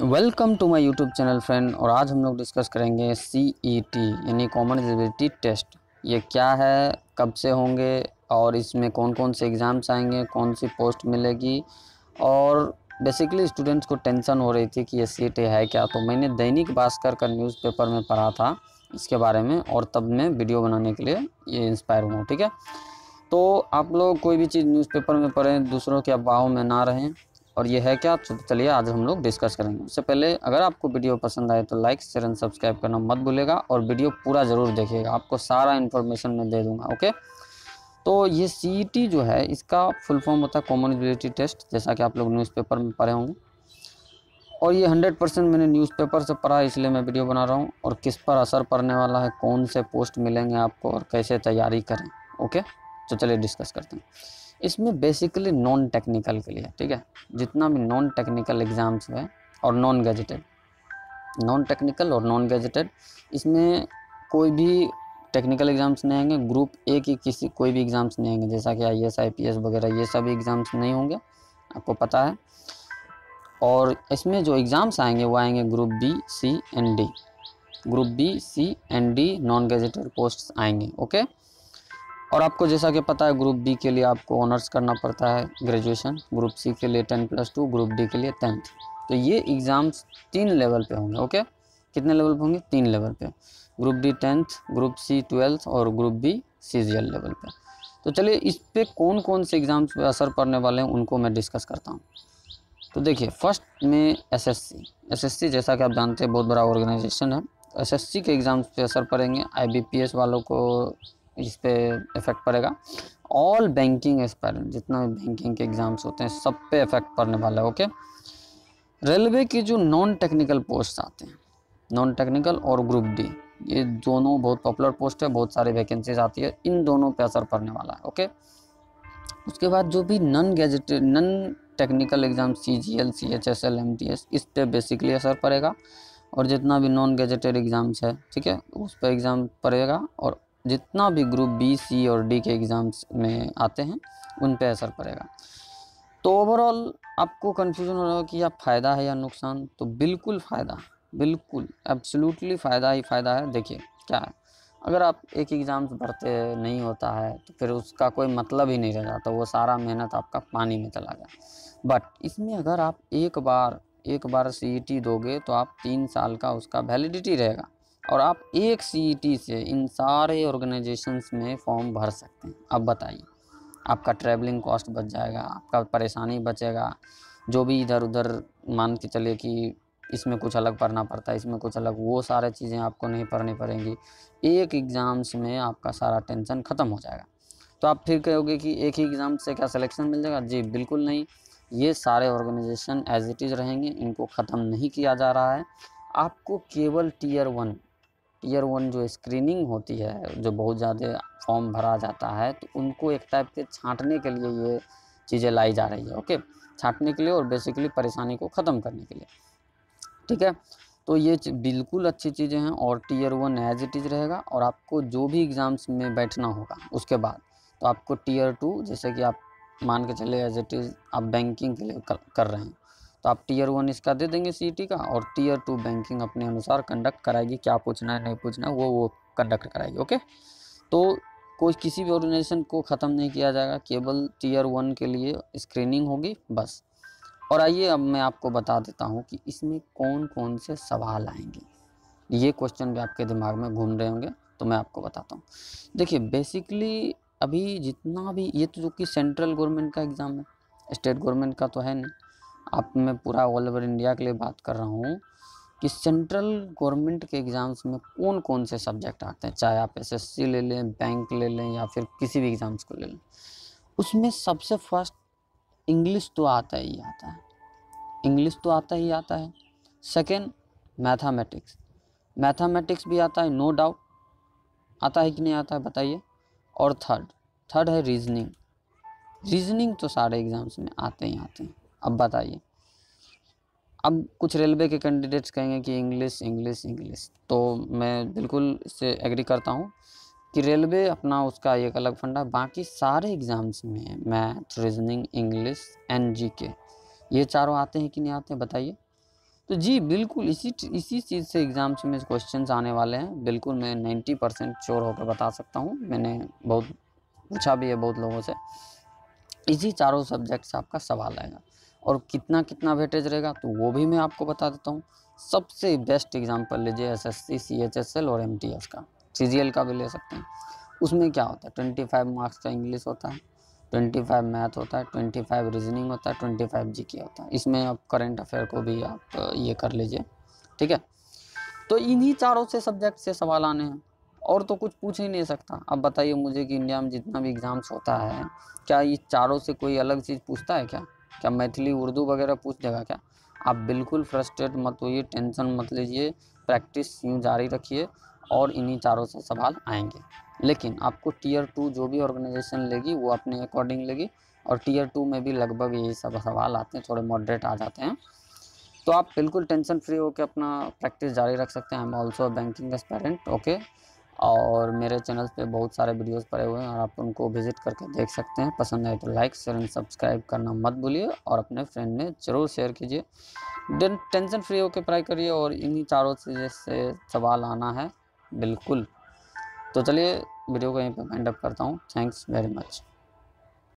Welcome to my YouTube channel friend. और आज हम लोग डिस्कस करेंगे CET यानी कॉमन एलिजिबिलिटी टेस्ट। ये क्या है, कब से होंगे और इसमें कौन कौन से एग्ज़ाम्स आएंगे, कौन सी पोस्ट मिलेगी। और बेसिकली स्टूडेंट्स को टेंशन हो रही थी कि ये CET है क्या, तो मैंने दैनिक भास्कर का न्यूज़पेपर में पढ़ा था इसके बारे में और तब मैं वीडियो बनाने के लिए ये इंस्पायर हुआ। ठीक है, तो आप लोग कोई भी चीज़ न्यूज़पेपर में पढ़ें, दूसरों के अफवाहों में ना रहें। और ये है क्या, चलिए आज हम लोग डिस्कस करेंगे। उससे पहले अगर आपको वीडियो पसंद आए तो लाइक शेयर एंड सब्सक्राइब करना मत भूलिएगा और वीडियो पूरा ज़रूर देखिएगा, आपको सारा इन्फॉर्मेशन मैं दे दूंगा। ओके, तो ये CET जो है इसका फुल फॉर्म होता है कॉमन एलिजिबिलिटी टेस्ट, जैसा कि आप लोग न्यूज़पेपर में पढ़े होंगे। और ये 100% मैंने न्यूज़पेपर से पढ़ा, इसलिए मैं वीडियो बना रहा हूँ। और किस पर असर पड़ने वाला है, कौन से पोस्ट मिलेंगे आपको और कैसे तैयारी करें। ओके, तो चलिए डिस्कस करते हैं। इसमें बेसिकली नॉन टेक्निकल के लिए, ठीक है, जितना भी नॉन टेक्निकल एग्ज़ाम्स है और नॉन गैजेटेड, नॉन टेक्निकल और नॉन गैजेटेड, इसमें कोई भी टेक्निकल एग्ज़ाम्स नहीं आएंगे। ग्रुप ए की किसी कोई भी एग्ज़ाम्स नहीं आएंगे, जैसा कि IAS IPS वगैरह ये सब एग्ज़ाम्स नहीं होंगे, आपको पता है। और इसमें जो एग्ज़ाम्स आएंगे वो आएंगे group B C and D, group B C and D non gazetted posts आएंगे। ओके, और आपको जैसा कि पता है ग्रुप बी के लिए आपको ऑनर्स करना पड़ता है ग्रेजुएशन, ग्रुप सी के लिए 10+2, ग्रुप डी के लिए 10th। तो ये एग्ज़ाम्स 3 लेवल पे होंगे। ओके, कितने लेवल पे होंगे? 3 लेवल पे। Group D 10th, group C 12th और ग्रुप बी CGL लेवल पे। तो चलिए इस पर कौन कौन से एग्ज़ाम्स पे असर पड़ने वाले हैं उनको मैं डिस्कस करता हूँ। तो देखिए, फर्स्ट में SSC जैसा कि आप जानते हैं बहुत बड़ा ऑर्गेनाइजेशन है। SSC के एग्ज़ाम्स पे असर पड़ेंगे। IBPS वालों को इस पे इफ़ेक्ट पड़ेगा। ऑल बैंकिंग एस्पायरेंट, जितना भी बैंकिंग के एग्ज़ाम्स होते हैं सब पे इफ़ेक्ट पड़ने वाला है। ओके, रेलवे की जो नॉन टेक्निकल पोस्ट आते हैं, नॉन टेक्निकल और ग्रुप डी, ये दोनों बहुत पॉपुलर पोस्ट है, बहुत सारी वैकेंसीज आती है, इन दोनों पे असर पड़ने वाला है। ओके, उसके बाद जो भी non gazetted non technical exam CGL CHSL MTS, इस पर बेसिकली असर पड़ेगा। और जितना भी नॉन गैजेटेड एग्ज़ाम्स है, ठीक है, उस पर एग्ज़ाम पड़ेगा। और जितना भी ग्रुप B C और D के एग्ज़ाम्स में आते हैं उन पे असर पड़ेगा। तो ओवरऑल आपको कन्फ्यूज़न हो रहा है कि आप फ़ायदा है या नुकसान, तो बिल्कुल फ़ायदा, बिल्कुल एब्सोल्युटली फ़ायदा ही फ़ायदा है। देखिए क्या है, अगर आप एक एग्ज़ाम्स भरते नहीं होता है तो फिर उसका कोई मतलब ही नहीं रह जाता, वो सारा मेहनत आपका पानी में चला गया। बट इसमें अगर आप एक बार CET दोगे तो आप 3 साल का उसका वैलिडिटी रहेगा और आप एक CET से इन सारे ऑर्गेनाइजेशंस में फॉर्म भर सकते हैं। अब बताइए, आपका ट्रैवलिंग कॉस्ट बच जाएगा, आपका परेशानी बचेगा। जो भी इधर उधर मान के चलिए कि इसमें कुछ अलग पढ़ना पड़ता है, इसमें कुछ अलग, वो सारे चीज़ें आपको नहीं पढ़नी पड़ेंगी। एक एग्ज़ाम्स में आपका सारा टेंशन ख़त्म हो जाएगा। तो आप फिर कहोगे कि एक ही एग्ज़ाम से क्या सिलेक्शन मिल जाएगा? जी बिल्कुल नहीं, ये सारे ऑर्गेनाइजेशन एज इट इज़ रहेंगे, इनको ख़त्म नहीं किया जा रहा है। आपको केवल टीयर 1 जो स्क्रीनिंग होती है, जो बहुत ज़्यादा फॉर्म भरा जाता है, तो उनको एक टाइप के छांटने के लिए ये चीज़ें लाई जा रही है। ओके, छांटने के लिए और बेसिकली परेशानी को ख़त्म करने के लिए, ठीक है। तो ये बिल्कुल अच्छी चीज़ें हैं। और टीयर 1 एज इट इज़ रहेगा। और आपको जो भी एग्ज़ाम्स में बैठना होगा उसके बाद, तो आपको टीयर 2, जैसे कि आप मान के चले एज इट इज़ आप बैंकिंग के लिए कर रहे हैं, तो आप टीयर 1 इसका दे देंगे CET का, और टीयर 2 बैंकिंग अपने अनुसार कंडक्ट कराएगी, क्या पूछना है नहीं पूछना है वो कंडक्ट कराएगी। ओके, तो कोई किसी भी ऑर्गेनाइजेशन को ख़त्म नहीं किया जाएगा, केवल टीयर 1 के लिए स्क्रीनिंग होगी बस। और आइए अब मैं आपको बता देता हूँ कि इसमें कौन कौन से सवाल आएंगे। ये क्वेश्चन भी आपके दिमाग में घूम रहे होंगे, तो मैं आपको बताता हूँ। देखिए बेसिकली अभी जितना भी ये तो जो कि सेंट्रल गवर्नमेंट का एग्ज़ाम है, स्टेट गवर्नमेंट का तो है नहीं। आप मैं पूरा ऑल ओवर इंडिया के लिए बात कर रहा हूँ कि सेंट्रल गवर्नमेंट के एग्ज़ाम्स में कौन कौन से सब्जेक्ट आते हैं, चाहे आप SSC ले लें, बैंक ले लें या फिर किसी भी एग्ज़ाम्स को ले लें। उसमें सबसे फर्स्ट इंग्लिश तो आता ही आता है, इंग्लिश तो आता ही आता है। सेकेंड मैथमेटिक्स भी आता है, नो डाउट, आता है कि नहीं आता है बताइए। और थर्ड है रीजनिंग तो सारे एग्ज़ाम्स में आते ही आते हैं। अब बताइए, अब कुछ रेलवे के कैंडिडेट्स कहेंगे कि इंग्लिश, तो मैं बिल्कुल इससे एग्री करता हूँ कि रेलवे अपना उसका एक अलग फंडा, बाकी सारे एग्ज़ाम्स में math, reasoning, English and GK, ये चारों आते हैं कि नहीं आते हैं बताइए। तो जी बिल्कुल इसी चीज़ से एग्ज़ाम में क्वेश्चंस आने वाले हैं। बिल्कुल मैं 90% श्योर होकर बता सकता हूँ, मैंने बहुत पूछा भी है बहुत लोगों से। इसी चारों सब्जेक्ट से आपका सवाल आएगा और कितना कितना वेटेज रहेगा तो वो भी मैं आपको बता देता हूँ। सबसे बेस्ट एग्जांपल लीजिए एसएससी, सीएचएसएल और एमटीएस का, सीजीएल का भी ले सकते हैं। उसमें क्या होता है, 25 मार्क्स का इंग्लिश होता है, 25 मैथ होता है, 25 रीजनिंग होता है, 25 जीके होता है। इसमें आप करंट अफेयर को भी आप ये कर लीजिए, ठीक है। तो इन्हीं चारों से सब्जेक्ट से सवाल आने हैं और तो कुछ पूछ ही नहीं सकता। अब बताइए मुझे कि इंडिया में जितना भी एग्ज़ाम्स होता है, क्या ये चारों से कोई अलग चीज़ पूछता है क्या? क्या मैथिली उर्दू वगैरह पूछ देगा क्या? आप बिल्कुल फ्रस्ट्रेट मत होइए, टेंशन मत लीजिए, प्रैक्टिस यूँ जारी रखिए और इन्हीं चारों से सवाल आएंगे। लेकिन आपको टियर 2 जो भी ऑर्गेनाइजेशन लेगी वो अपने अकॉर्डिंग लेगी, और टियर 2 में भी लगभग यही सब सवाल आते हैं, थोड़े मॉडरेट आ जाते हैं। तो आप बिल्कुल टेंशन फ्री होकर अपना प्रैक्टिस जारी रख सकते हैं। I am also banking aspirant, okay. और मेरे चैनल पे बहुत सारे वीडियोस पड़े हुए हैं और आप उनको विजिट करके देख सकते हैं। पसंद आए तो लाइक शेयर एंड सब्सक्राइब करना मत भूलिए और अपने फ्रेंड में ज़रूर शेयर कीजिए। टेंशन फ्री होकर पढ़ाई करिए और इन्हीं चारों चीज़ों से सवाल आना है बिल्कुल। तो चलिए वीडियो को यहीं पर वाइंड अप करता हूँ। Thanks very much.